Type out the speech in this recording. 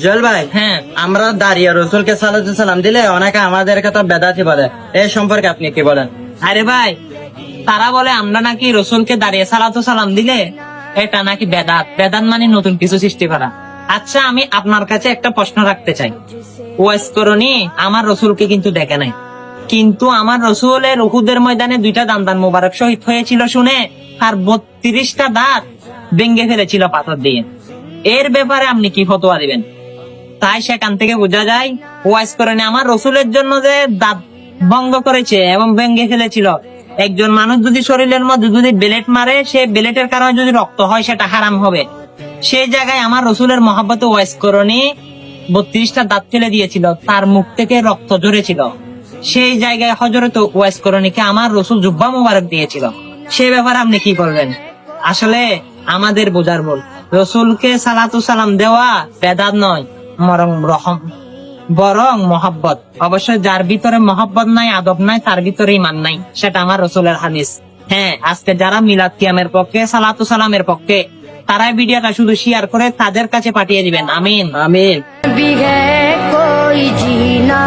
জল ভাই, হ্যাঁ, আমরা দাঁড়িয়ে রসুলকে সালাতু সালাম দিলে অনেকে আমাদেরকে তো বেদাতি বলে, এই সম্পর্কে আপনি কি বলেন? আরে ভাই, তারা বলে আমরা নাকি রসুলকে দাঁড়িয়ে সালাতু সালাম দিলে এটা নাকি বেদাত। বেদাত মানে নতুন কিছু সৃষ্টি করা। আচ্ছা, আমি আপনার কাছে একটা প্রশ্ন রাখতে চাই। ওয়াইস করনি আমার রসুলকে কিন্তু দেখে নাই, কিন্তু আমার রসুলের উহুদের ময়দানে 2টা দান্দান মোবারক শহীদ হয়েছিল শুনে আর 32টা দাঁত ভেঙে ফেলেছিল পাথর দিয়ে। এর ব্যাপারে আপনি কি ফতোয়া দিবেন? তাই সেখান থেকে বোঝা যায় ওয়াইস করনি আমার রসুলের জন্য যে দাঁত ভঙ্গ করেছে এবং ভেঙে ফেলেছিল। একজন মানুষ যদি শরীরের মধ্যে যদি বেলেট মারে, সে বেলেটের কারণে যদি রক্ত হয় সেটা হারাম হবে। সেই জায়গায় আমার রসুলের মহব্বতে ওয়াইস করনি 32টা দাঁত ফেলে দিয়েছিল, তার মুখ থেকে রক্ত ঝরেছিল। সেই জায়গায় হযরত ওয়াইস করনিকে আমার রসুল জুব্বা মুবারক দিয়েছিল। সেই ব্যাপারে আপনি কি করবেন? আসলে আমাদের বোঝার ভুল। রসুলকে সালাতু সালাম দেওয়া বেদাত নয়, বরং মহব্বত। অবশ্যই যার ভিতরে মহব্বত নাই, আদব নাই, তার ভিতরে ইমান নাই। সেটা আমার রসুলের হাদিস। হ্যাঁ, আজকে যারা মিলাদ কিয়ামের পক্ষে, সালাতু সালামের পক্ষে, তারাই ভিডিওটা শুধু শেয়ার করে তাদের কাছে পাঠিয়ে দিবেন। আমিন আমিন। भी है कोई जीना